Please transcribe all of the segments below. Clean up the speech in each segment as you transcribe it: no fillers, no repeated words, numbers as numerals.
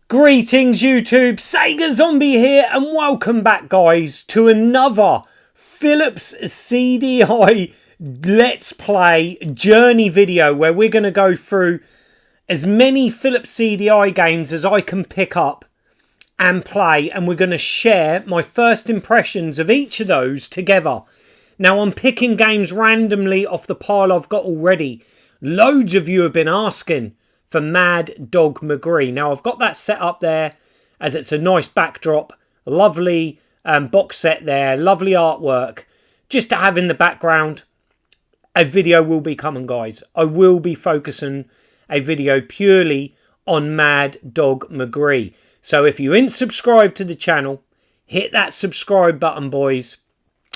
Greetings YouTube, Sega Zombie here and welcome back guys to another Philips Cdi Let's Play journey video where we're going to go through as many Philips Cdi games as I can pick up and play, and we're going to share my first impressions of each of those together. Now I'm picking games randomly off the pile I've got already. Loads of you have been asking for Mad Dog McGree. Now I've got that set up there as it's a nice backdrop, a lovely box set there, lovely artwork, just to have in the background. A video will be coming guys. I will be focusing a video purely on Mad Dog McGree. So if you ain't subscribed to the channel, hit that subscribe button boys.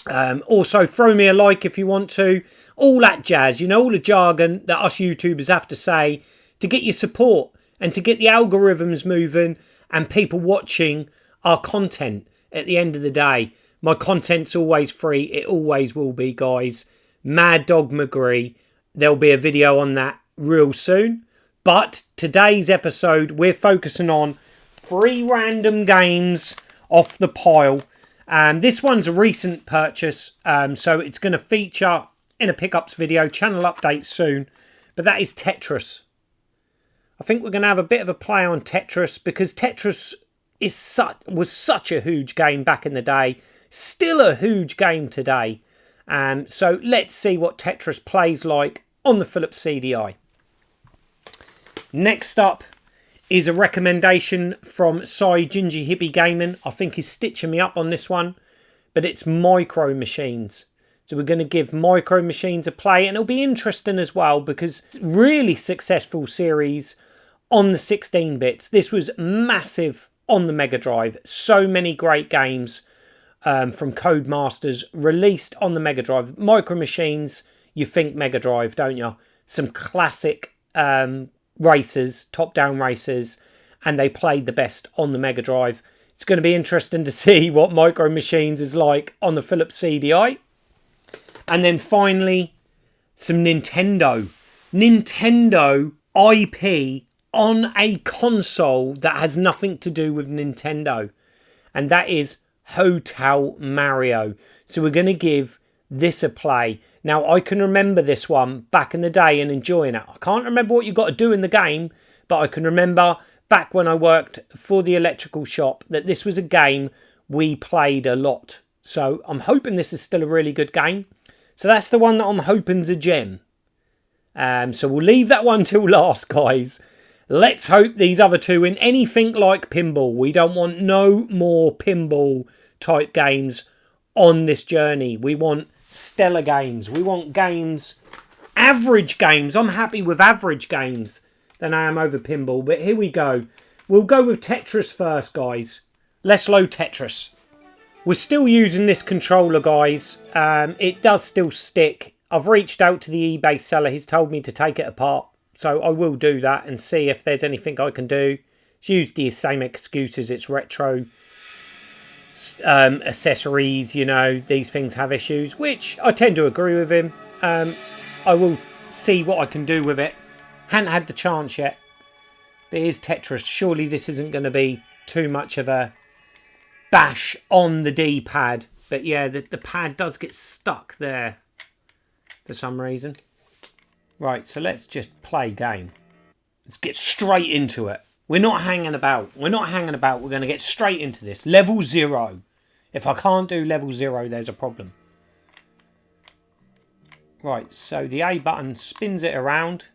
Also throw me a like if you want to. All that jazz, you know, all the jargon that us YouTubers have to say to get your support and to get the algorithms moving and people watching our content. At the end of the day, my content's always free. It always will be, guys. Mad Dog McGree. There'll be a video on that real soon. But today's episode, we're focusing on 3 random games off the pile. This one's a recent purchase, so it's going to feature in a pickups video, channel update soon. But that is Tetris. I think we're going to have a bit of a play on Tetris because Tetris was such a huge game back in the day. Still a huge game today. So let's see what Tetris plays like on the Philips Cdi. Next up is a recommendation from Ginger Hippy Gaming. I think he's stitching me up on this one. But it's MicroMachines. So we're going to give MicroMachines a play. And it'll be interesting as well because it's a really successful series on the 16 bits. This was massive on the Mega Drive. So many great games from Codemasters released on the Mega Drive. MicroMachines, you think Mega Drive, don't you? Some classic races, top-down races, and they played the best on the Mega Drive. It's going to be interesting to see what MicroMachines is like on the Philips Cdi. And then finally, some Nintendo IP on a console that has nothing to do with Nintendo. And that is Hotel Mario. So we're going to give this a play. Now, I can remember this one back in the day and enjoying it. I can't remember what you got to do in the game, but I can remember back when I worked for the electrical shop that this was a game we played a lot. So I'm hoping this is still a really good game. So that's the one that I'm hoping's a gem. So we'll leave that one till last, guys. Let's hope these other two in anything like pinball. We don't want no more pinball type games on this journey. We want stellar games. We want games, average games. I'm happy with average games than I am over pinball. But here we go. We'll go with Tetris first, guys. Let's load Tetris. We're still using this controller, guys. It does still stick. I've reached out to the eBay seller. He's told me to take it apart. So I will do that and see if there's anything I can do. It's used the same excuses. It's retro accessories, you know, these things have issues, which I tend to agree with him. I will see what I can do with it. Hadn't had the chance yet. But here's Tetris. Surely this isn't going to be too much of a bash on the D-pad. But yeah, the pad does get stuck there for some reason. Right, so let's just play game. Let's get straight into it. We're not hanging about. We're going to get straight into this. Level 0. If I can't do level 0, there's a problem. Right, so the A button spins it around.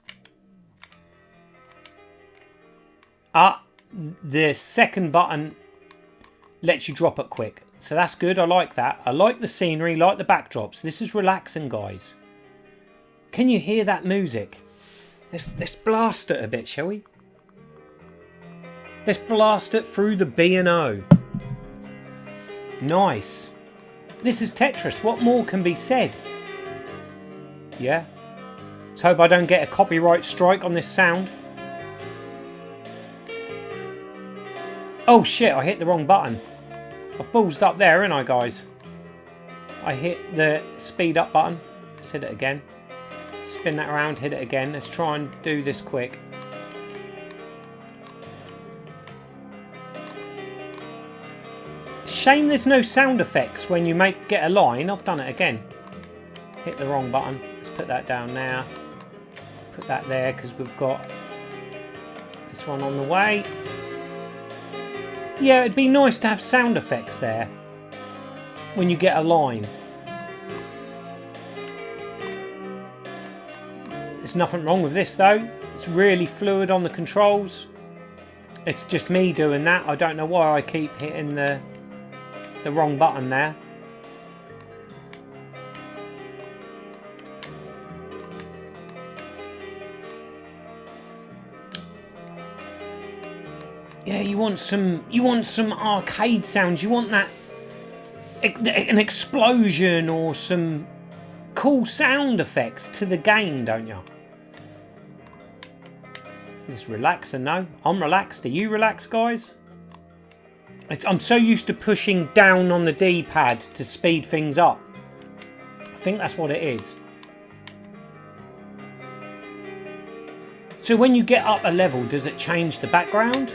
The second button lets you drop it quick. So that's good. I like that. I like the scenery, like the backdrops. This is relaxing, guys. Can you hear that music? Let's blast it a bit, shall we? Let's blast it through the B&O. Nice. This is Tetris. What more can be said? Yeah. Let's hope I don't get a copyright strike on this sound. Oh shit, I hit the wrong button. I've ballsed up there, ain't I, guys? I hit the speed up button. Let's hit it again. Spin that around, hit it again. Let's try and do this quick. shame there's no sound effects when you get a line. I've done it again. Hit the wrong button. Let's put that down now. Put that there because we've got this one on the way. Yeah, it'd be nice to have sound effects there when you get a line. There's nothing wrong with this though. It's really fluid on the controls. It's just me doing that. I don't know why I keep hitting the wrong button there. Yeah, you want some arcade sounds. You want that an explosion or some cool sound effects to the game, don't you? It's relaxing now. I'm relaxed. Are you relaxed, guys? I'm so used to pushing down on the D-pad to speed things up. I think that's what it is. So when you get up a level, does it change the background?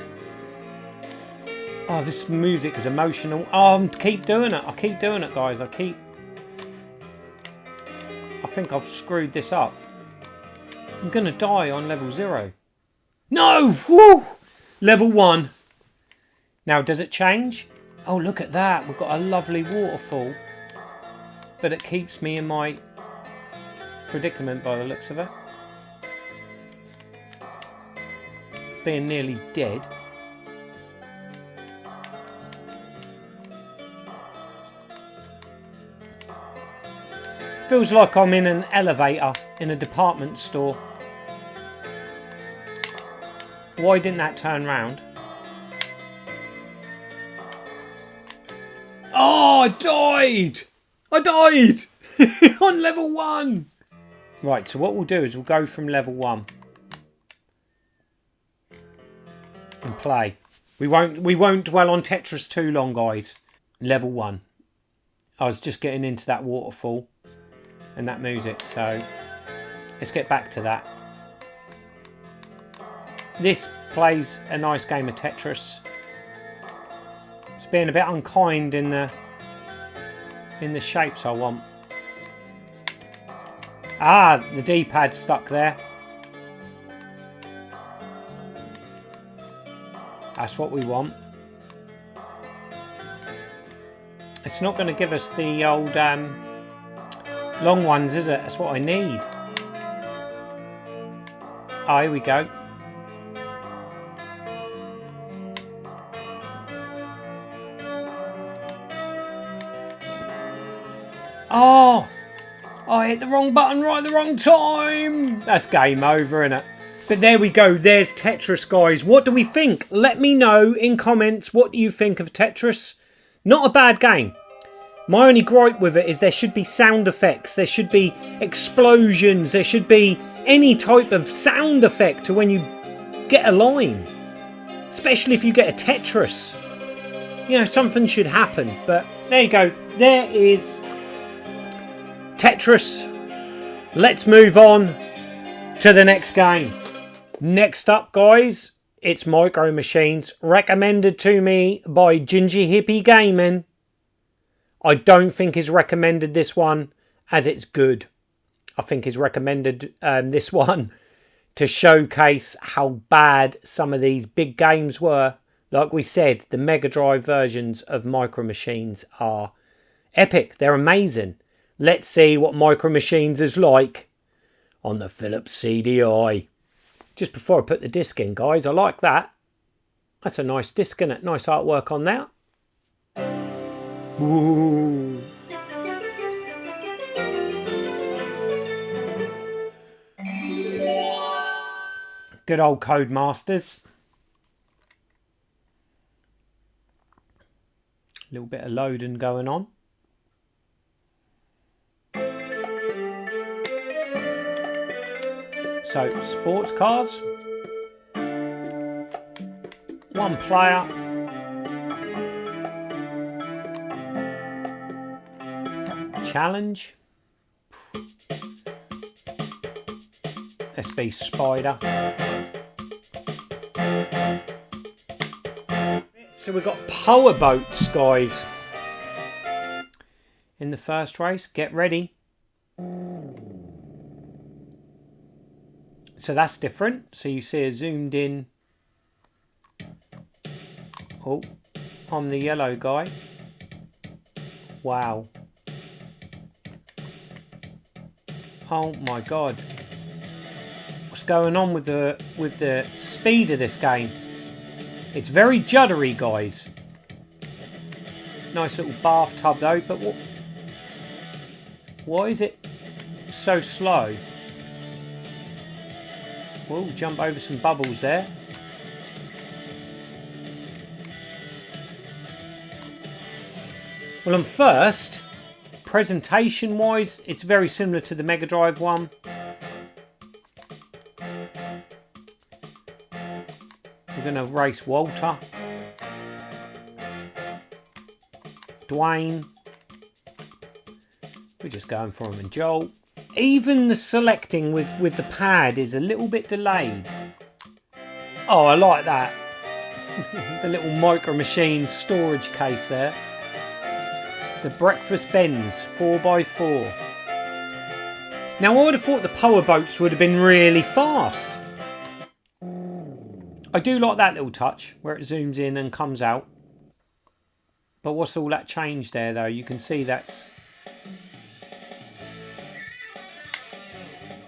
Oh, this music is emotional. Oh, I keep doing it. I keep doing it, guys. I think I've screwed this up. I'm going to die on level 0. No! Woo! Level 1. Now, does it change? Oh, look at that. We've got a lovely waterfall. But it keeps me in my predicament by the looks of it. Being nearly dead. Feels like I'm in an elevator in a department store. Why didn't that turn round? Oh, I died! I died! On level 1! Right, so what we'll do is we'll go from level 1. And play. We won't dwell on Tetris too long, guys. Level 1. I was just getting into that waterfall and that music, so let's get back to that. This plays a nice game of Tetris. It's being a bit unkind in the shapes I want. Ah, the D-pad's stuck there. That's what we want. It's not going to give us the old long ones, is it? That's what I need. Oh, here we go. Oh! I hit the wrong button right at the wrong time! That's game over, isn't it? But there we go. There's Tetris, guys. What do we think? Let me know in comments what you think of Tetris. Not a bad game. My only gripe with it is there should be sound effects. There should be explosions. There should be any type of sound effect to when you get a line. Especially if you get a Tetris. You know, something should happen. But there you go. There is Tetris. Let's move on to the next game. Next up, guys, it's MicroMachines, recommended to me by Ginger Hippy Gaming. I don't think he's recommended this one as it's good. I think he's recommended this one to showcase how bad some of these big games were. Like we said, the Mega Drive versions of MicroMachines are epic. They're amazing. Let's see what MicroMachines is like on the Philips Cdi. Just before I put the disc in, guys, I like that. That's a nice disc, isn't it? Nice artwork on that. Ooh. Good old Codemasters. A little bit of loading going on. So, sports cars, one player, challenge, SB Spider. So we've got power boats, guys. in the first race. Get ready. So that's different. So you see a zoomed in. Oh, I'm the yellow guy. Wow. Oh my god. What's going on with the speed of this game? It's very juddery, guys. Nice little bathtub though, but why is it so slow? We'll jump over some bubbles there. Well, I'm first. Presentation wise, it's very similar to the Mega Drive one. We're going to race Walter, Dwayne. We're just going for him and Joel. Even the selecting with the pad is a little bit delayed. Oh, I like that. The little MicroMachines storage case there. The Breakfast Benz 4x4. Now I would have thought the power boats would have been really fast. I do like that little touch where it zooms in and comes out. But what's all that change there though? You can see that's...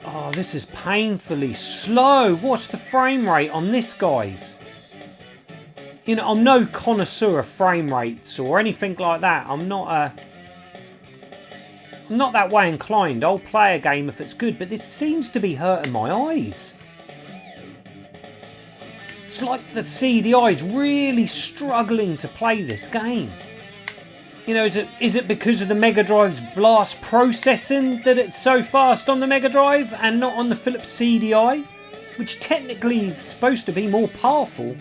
Oh, this is painfully slow. What's the frame rate on this, guys? You know, I'm no connoisseur of frame rates or anything like that. I'm not that way inclined. I'll play a game if it's good, but this seems to be hurting my eyes. It's like the CDI is really struggling to play this game. You know, is it because of the Mega Drive's blast processing that it's so fast on the Mega Drive and not on the Philips Cdi, which technically is supposed to be more powerful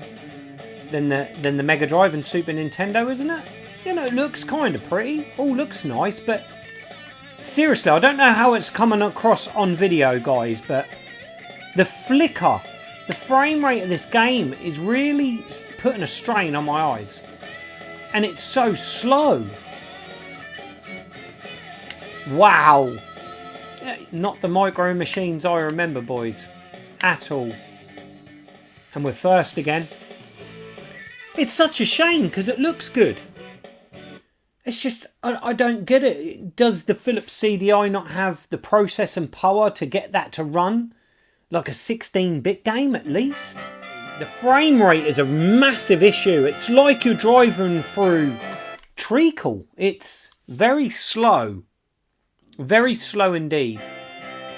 than the Mega Drive and Super Nintendo, isn't it? You know, it looks kind of pretty. All looks nice, but seriously, I don't know how it's coming across on video, guys, but the flicker, the frame rate of this game is really putting a strain on my eyes. And it's so slow. Wow. Not the MicroMachines I remember, boys. At all. And we're first again. It's such a shame because it looks good. It's just, I don't get it. Does the Philips Cdi not have the processing power to get that to run like a 16-bit game at least? The frame rate is a massive issue. It's like you're driving through treacle. It's very slow. Very slow indeed.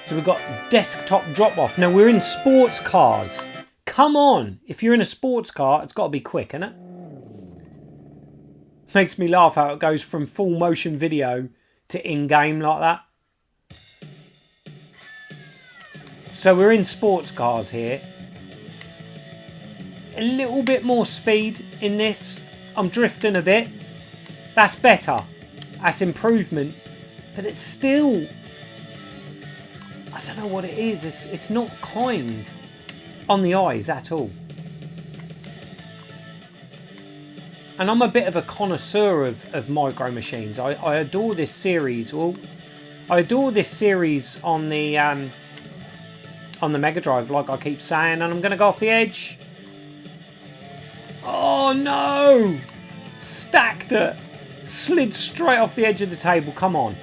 So we've got desktop drop-off. Now we're in sports cars. Come on. If you're in a sports car, it's got to be quick, isn't it? Makes me laugh how it goes from full motion video to in-game like that. So we're in sports cars here. A little bit more speed in this. I'm drifting a bit. That's better. That's improvement. But it's still... I don't know what it is. It's not kind on the eyes at all. And I'm a bit of a connoisseur of MicroMachines. I adore this series. Well, I adore this series on the Mega Drive, like I keep saying. And I'm going to go off the edge. Oh no! Stacked it. Slid straight off the edge of the table. Come on.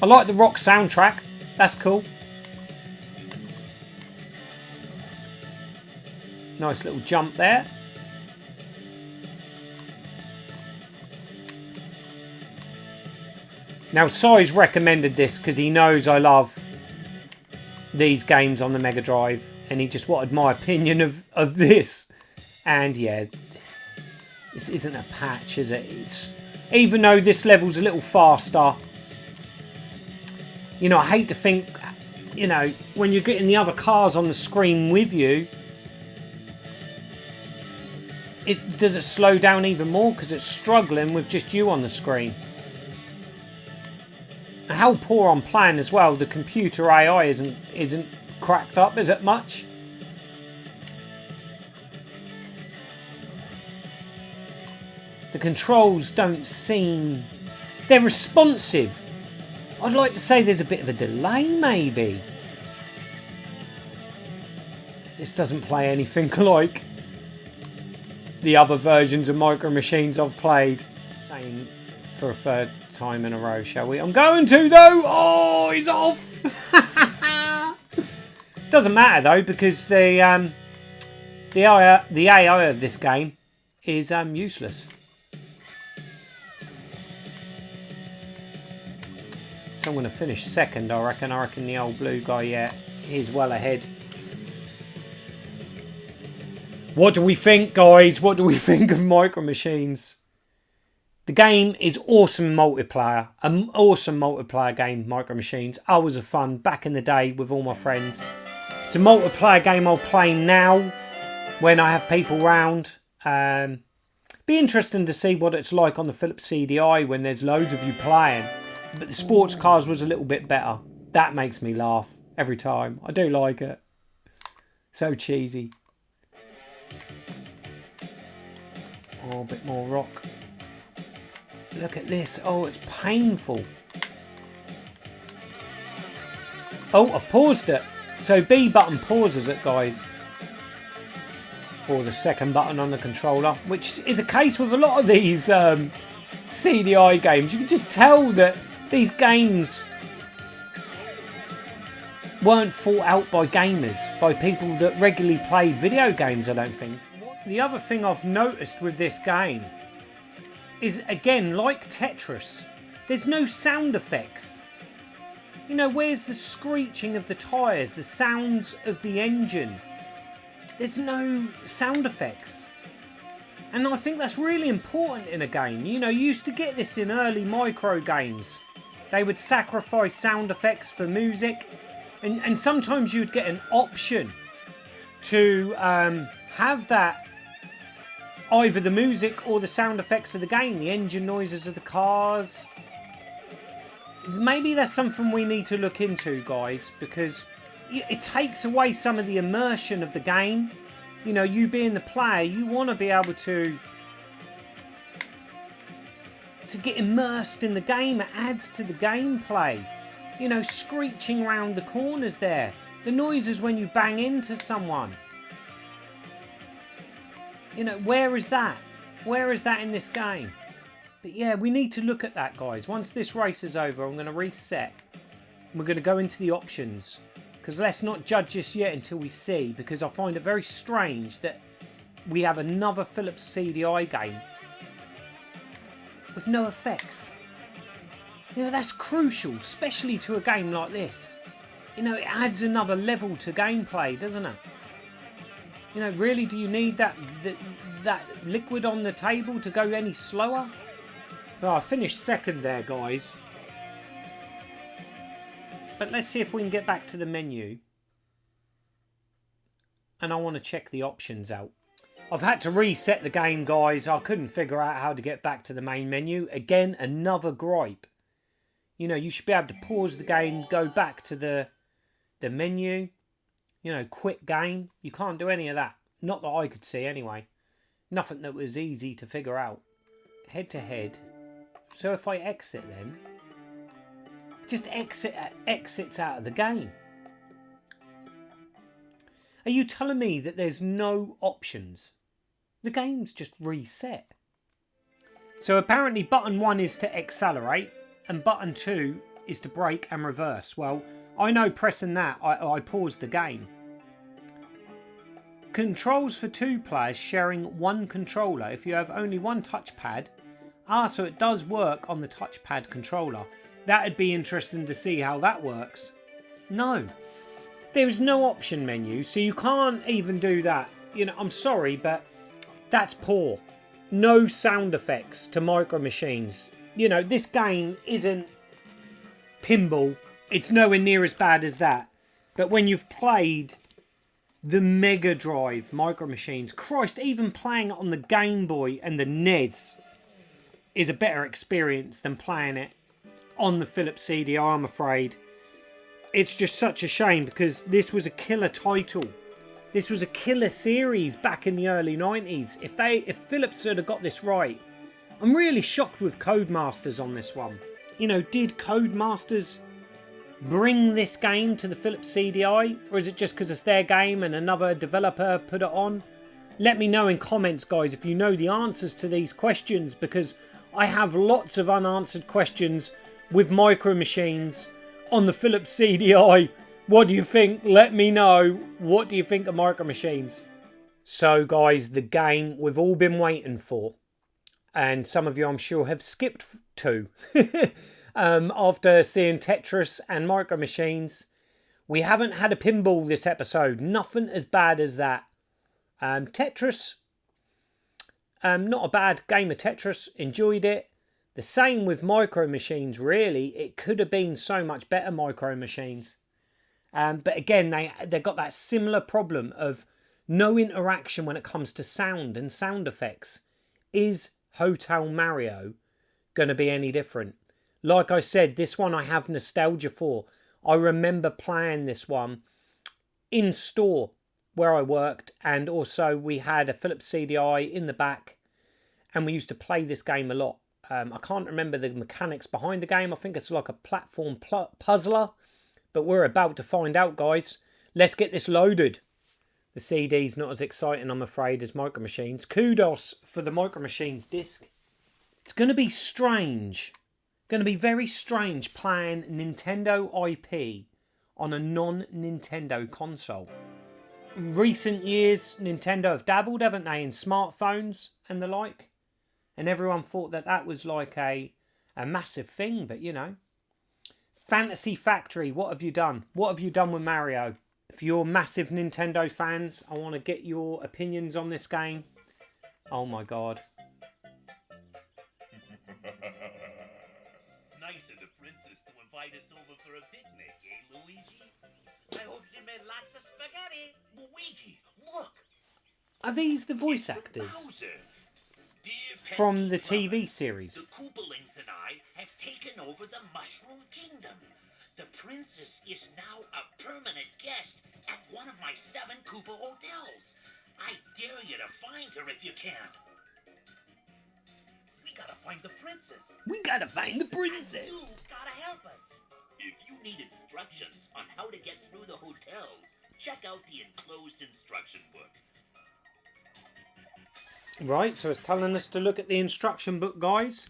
I like the rock soundtrack. That's cool. Nice little jump there. Now, Si's recommended this because he knows I love these games on the Mega Drive. And he just wanted my opinion of this. And yeah, this isn't a patch, is it? It's, even though this level's a little faster, you know, I hate to think, you know, when you're getting the other cars on the screen with you, does it slow down even more because it's struggling with just you on the screen. And how poor I'm playing as well. The computer AI isn't cracked up, is it much? The controls don't seem... They're responsive. I'd like to say there's a bit of a delay, maybe. This doesn't play anything like the other versions of MicroMachines I've played. Same for a third time in a row, shall we? I'm going to, though! Oh, he's off! Doesn't matter, though, because the AI of this game is useless. So I'm going to finish second, I reckon. I reckon the old blue guy, yeah, he's well ahead. What do we think, guys? What do we think of MicroMachines? The game is awesome multiplayer. An awesome multiplayer game, MicroMachines. Hours of fun back in the day with all my friends. It's a multiplayer game I'll play now when I have people round. Be interesting to see what it's like on the Philips Cdi when there's loads of you playing. But the sports cars was a little bit better. That makes me laugh every time. I do like it. So cheesy. Oh, a bit more rock. Look at this. Oh, it's painful. Oh, I've paused it. So B button pauses it, guys. Or the second button on the controller, which is a case with a lot of these CDI games. You can just tell that these games weren't thought out by gamers, by people that regularly played video games, I don't think. The other thing I've noticed with this game is, again, like Tetris, there's no sound effects. You know, where's the screeching of the tyres, the sounds of the engine? There's no sound effects. And I think that's really important in a game. You know, you used to get this in early micro games. They would sacrifice sound effects for music. And sometimes you'd get an option to have that, either the music or the sound effects of the game, the engine noises of the cars. Maybe that's something we need to look into, guys, because it takes away some of the immersion of the game. You know, you being the player, you want to be able to get immersed in the game. It adds to the gameplay. You know, screeching around the corners there. The noises when you bang into someone. You know, where is that? Where is that in this game? But yeah, we need to look at that, guys. Once this race is over, I'm going to reset. And we're going to go into the options. Because let's not judge this yet until we see. Because I find it very strange that we have another Philips Cdi game with no effects. You know, that's crucial, especially to a game like this. You know, it adds another level to gameplay, doesn't it? You know, really, do you need that liquid on the table to go any slower? Well, I finished second there, guys. But let's see if we can get back to the menu. And I want to check the options out. I've had to reset the game, guys. I couldn't figure out how to get back to the main menu. Again, another gripe. You know, you should be able to pause the game, go back to the menu. You know, quit game. You can't do any of that. Not that I could see anyway. Nothing that was easy to figure out. Head to head. So if I exit then, just exits out of the game. Are you telling me that there's no options? The game's just reset. So apparently button 1 is to accelerate and button 2 is to brake and reverse. Well, I know pressing that, I paused the game. Controls for 2 players sharing one controller if you have only one touchpad. So it does work on the touchpad controller. That'd be interesting to see how that works. No. There's no option menu, so you can't even do that. You know, I'm sorry, but that's poor. No sound effects to MicroMachines. You know, this game isn't pinball. It's nowhere near as bad as that. But when you've played the Mega Drive MicroMachines, Christ, even playing it on the Game Boy and the NES is a better experience than playing it on the Philips Cdi, I'm afraid. It's just such a shame because this was a killer title. This was a killer series back in the early 90s. If Philips had got this right, I'm really shocked with Codemasters on this one. You know, did Codemasters bring this game to the Philips CDI, or is it just because it's their game and another developer put it on? Let me know in comments, guys, if you know the answers to these questions, because I have lots of unanswered questions with MicroMachines on the Philips CDI. What do you think? Let me know. What do you think of MicroMachines? So, guys, the game we've all been waiting for, and some of you I'm sure have skipped to after seeing Tetris and MicroMachines. We haven't had a pinball this episode. Nothing as bad as that. Tetris, not a bad game of Tetris. Enjoyed it. The same with MicroMachines, really. It could have been so much better, MicroMachines. But again, they got that similar problem of no interaction when it comes to sound and sound effects. Is Hotel Mario going to be any different? Like I said, this one I have nostalgia for. I remember playing this one in store where I worked, and also we had a Philips CDI in the back, and we used to play this game a lot. I can't remember the mechanics behind the game. I think it's like a platform puzzler, but we're about to find out, guys. Let's get this loaded. The CD's not as exciting, I'm afraid, as MicroMachines. Kudos for the MicroMachines disc. It's going to be strange. Going to be very strange playing Nintendo IP on a non-Nintendo console. In recent years, Nintendo have dabbled, haven't they, in smartphones and the like? And everyone thought that that was like a massive thing, but you know. Fantasy Factory, what have you done? What have you done with Mario? If you're massive Nintendo fans, I want to get your opinions on this game. Oh my god. Nice of the princess to invite us over for a picnic, eh, Luigi? I hope she made lots of spaghetti. Luigi, look! Are these the voice actors Bowser. Dear from the Peppy's TV mother, series? The Koopalings and I have taken over the Mushroom Kingdom. The princess is now a permanent guest at one of my 7 Koopa hotels. I dare you to find her if you can. We gotta find the princess. We gotta find the princess. And you gotta help us. If you need instructions on how to get through the hotels, check out the enclosed instruction book. Right, so it's telling us to look at the instruction book, guys.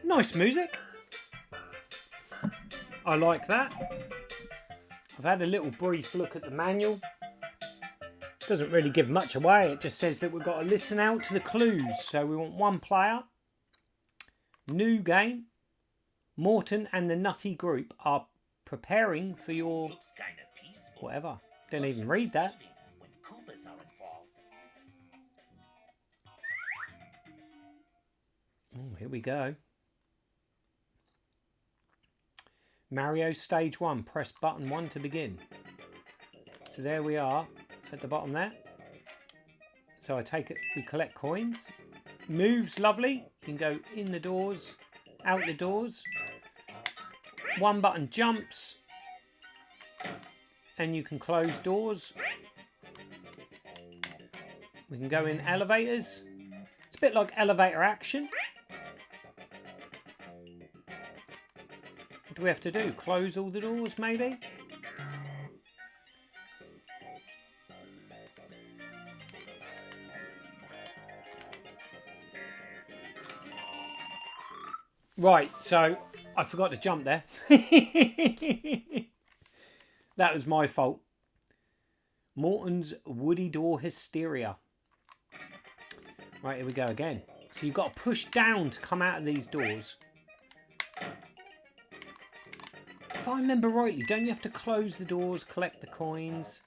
Nice music. I like that. I've had a little brief look at the manual. Doesn't really give much away. It just says that we've got to listen out to the clues. So we want 1 player. New game. Morton and the Nutty Group are preparing for your... Looks kinda peaceful. whatever. Didn't even read that. When Koopas are involved. Oh, here we go. Mario Stage 1. Press button 1 to begin. So there we are at the bottom there. So I take it, we collect coins. Moves, lovely. You can go in the doors, out the doors. 1 button jumps. And you can close doors. We can go in elevators. It's a bit like elevator action. What do we have to do? Close all the doors, maybe? Right, so I forgot to jump there. That was my fault. Morton's Woody Door Hysteria. Right, here we go again. So you've got to push down to come out of these doors. If I remember rightly, don't you have to close the doors, collect the coins?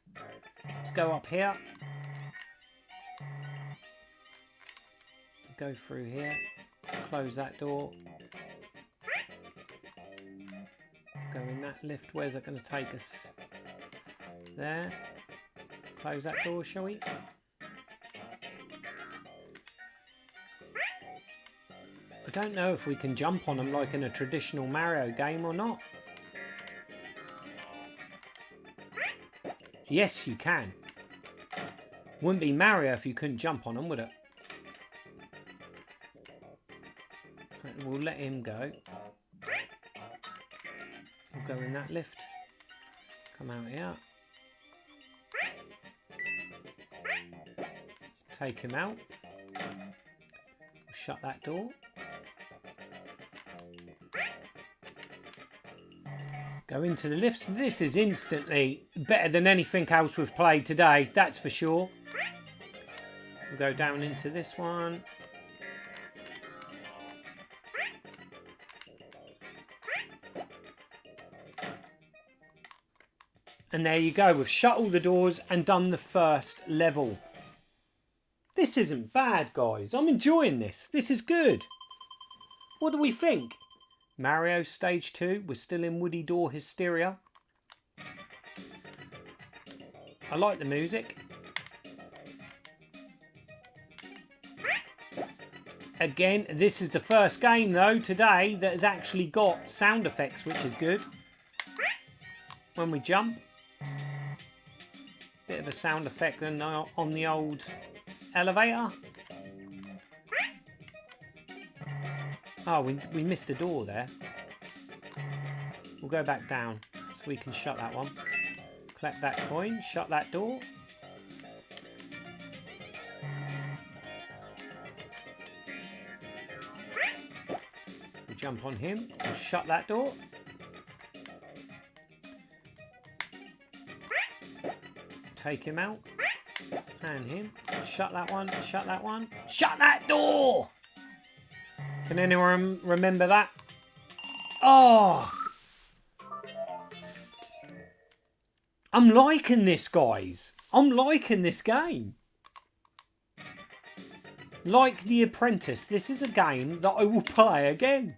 Let's go up here. Go through here. Close that door. Go in that lift. Where's that going to take us? There. Close that door, shall we? I don't know if we can jump on them like in a traditional Mario game or not. Yes, you can. Wouldn't be Mario if you couldn't jump on them, would it? We'll let him go. We'll go in that lift. Come out here. Take him out. Shut that door. Go into the lifts. This is instantly better than anything else we've played today, that's for sure. We'll go down into this one. And there you go, we've shut all the doors and done the first level. This isn't bad, guys. I'm enjoying this. This is good. What do we think? Mario Stage 2, we're still in Woody Door Hysteria. I like the music. Again, this is the first game though today that has actually got sound effects, which is good. When we jump. Bit of a sound effect than on the old elevator. Oh, we missed a door there. We'll go back down so we can shut that one. Collect that coin, shut that door. We'll jump on him, we'll shut that door. Take him out. And him. Shut that one, shut that one. Shut that door! Can anyone remember that? Oh! I'm liking this, guys. I'm liking this game. Like The Apprentice, this is a game that I will play again.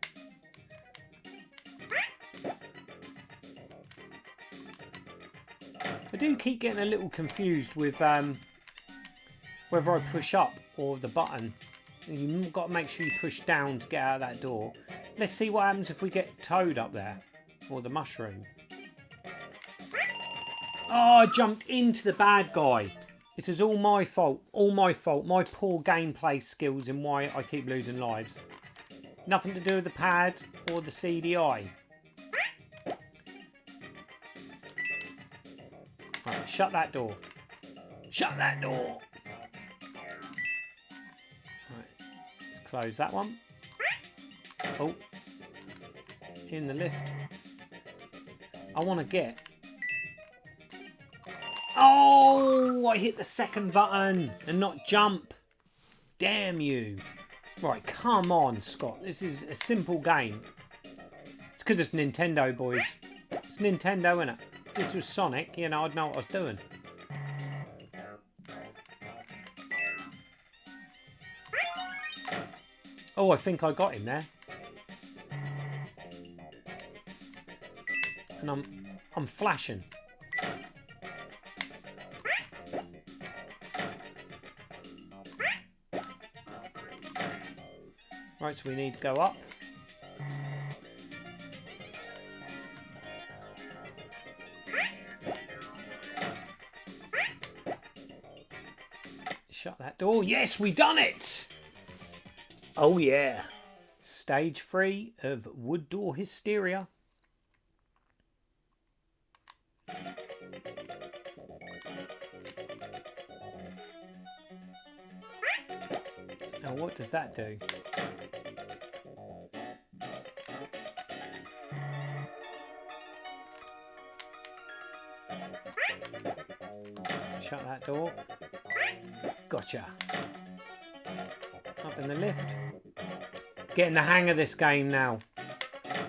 I do keep getting a little confused with whether I push up or the button. You've got to make sure you push down to get out of that door. Let's see what happens if we get Toad up there. Or the mushroom. Oh, I jumped into the bad guy. This is all my fault. All my fault. My poor gameplay skills and why I keep losing lives. Nothing to do with the pad or the CDI. Right, shut that door. Shut that door. Close that one. Oh. In the lift. I want to get. Oh! I hit the second button and not jump. Damn you. Right, come on, Scott. This is a simple game. It's because it's Nintendo, boys. It's Nintendo, innit? If this was Sonic, you know, I'd know what I was doing. Oh, I think I got him there. And I'm flashing. Right, so we need to go up. Shut that door. Yes, we done it! Oh yeah. Stage 3 of Wood Door Hysteria. Now what does that do? Shut that door. Gotcha. Up in the lift. Getting the hang of this game now.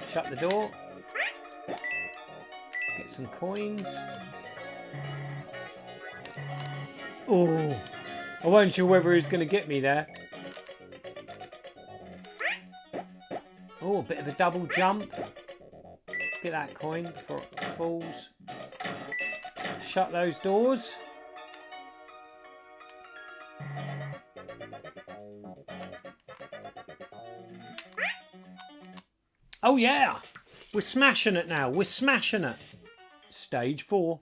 Shut the door. Get some coins. Oh, I wasn't sure whether he was going to get me there. Oh, a bit of a double jump. Get that coin before it falls. Shut those doors. Oh yeah, we're smashing it now. We're smashing it. Stage 4.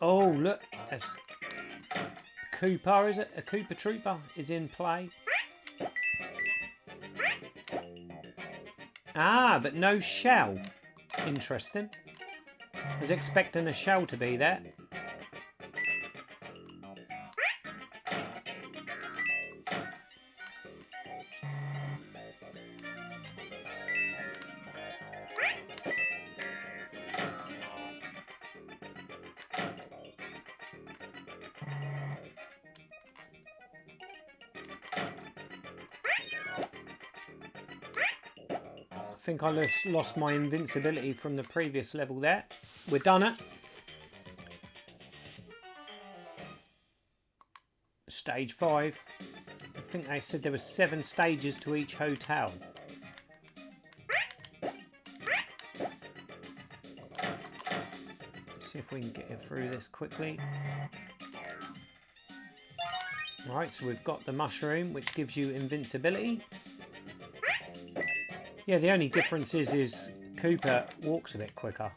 Oh, look. That's Cooper, is it? A Cooper Trooper is in play. Ah, but no shell. Interesting. I was expecting a shell to be there. I think I lost my invincibility from the previous level there. We're done it. Stage 5. I think they said there were 7 stages to each hotel. Let's see if we can get it through this quickly. Right, so we've got the mushroom, which gives you invincibility. Yeah, the only difference is Cooper walks a bit quicker.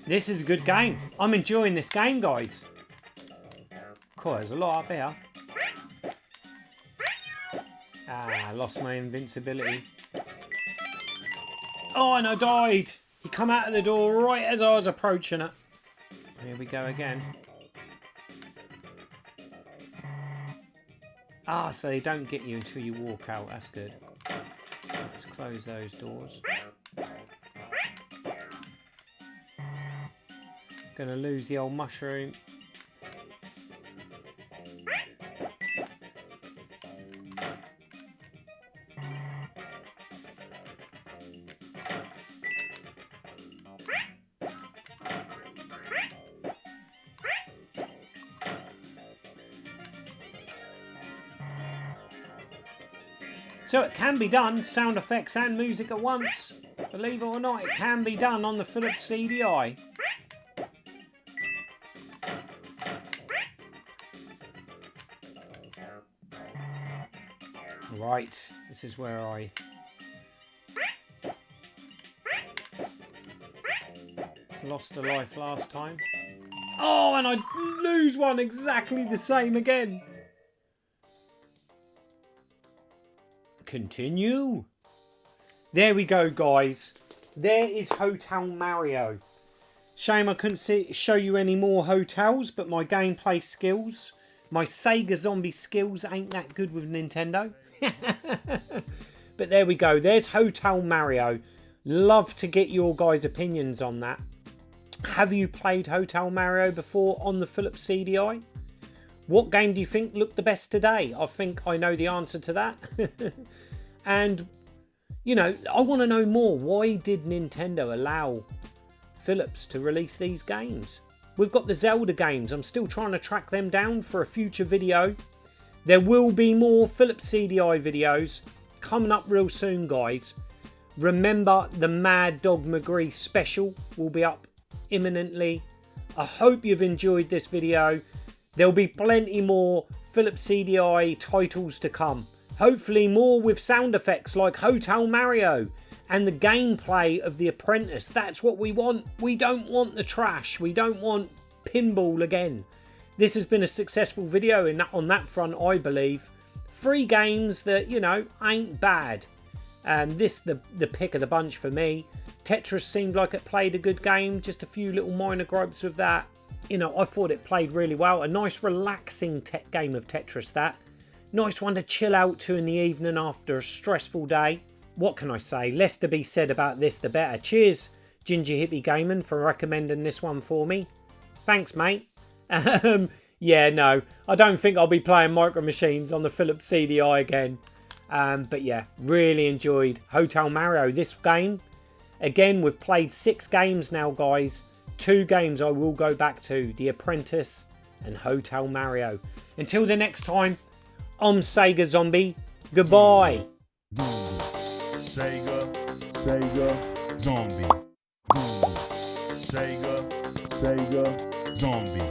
This is a good game. I'm enjoying this game, guys. Cool, there's a lot up here. Ah, I lost my invincibility. Oh, and I died. He come out of the door right as I was approaching it. Here we go again. Ah, so they don't get you until you walk out. That's good. Let's close those doors. Gonna lose the old mushroom. So it can be done, sound effects and music at once. Believe it or not, it can be done on the Philips Cdi. Right, this is where I lost a life last time. Oh, and I lose one exactly the same again. Continue. There we go, guys. There is Hotel Mario. Shame I couldn't show you any more hotels, but my gameplay skills, my Sega zombie skills ain't that good with Nintendo. But there we go. There's Hotel Mario. Love to get your guys' opinions on that. Have you played Hotel Mario before on the Philips Cdi? What game do you think looked the best today? I think I know the answer to that. And, you know, I want to know more. Why did Nintendo allow Philips to release these games? We've got the Zelda games. I'm still trying to track them down for a future video. There will be more Philips Cdi videos coming up real soon, guys. Remember, the Mad Dog McGree special will be up imminently. I hope you've enjoyed this video. There'll be plenty more Philips Cdi titles to come. Hopefully more with sound effects like Hotel Mario and the gameplay of The Apprentice. That's what we want. We don't want the trash. We don't want pinball again. This has been a successful video on that front, I believe. 3 games that, you know, ain't bad. This the pick of the bunch for me. Tetris seemed like it played a good game. Just a few little minor gripes with that. You know, I thought it played really well. A nice relaxing game of Tetris, that. Nice one to chill out to in the evening after a stressful day. What can I say? Less to be said about this, the better. Cheers, Ginger Hippy Gaming, for recommending this one for me. Thanks, mate. Yeah, no, I don't think I'll be playing MicroMachines on the Philips Cdi again. But yeah, really enjoyed Hotel Mario. This game, again, we've played 6 games now, guys. 2 games I will go back to, The Apprentice and Hotel Mario. Until the next time, I'm Sega Zombie. Goodbye. Sega, zombie. Sega, zombie.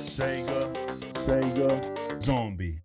Sega, zombie.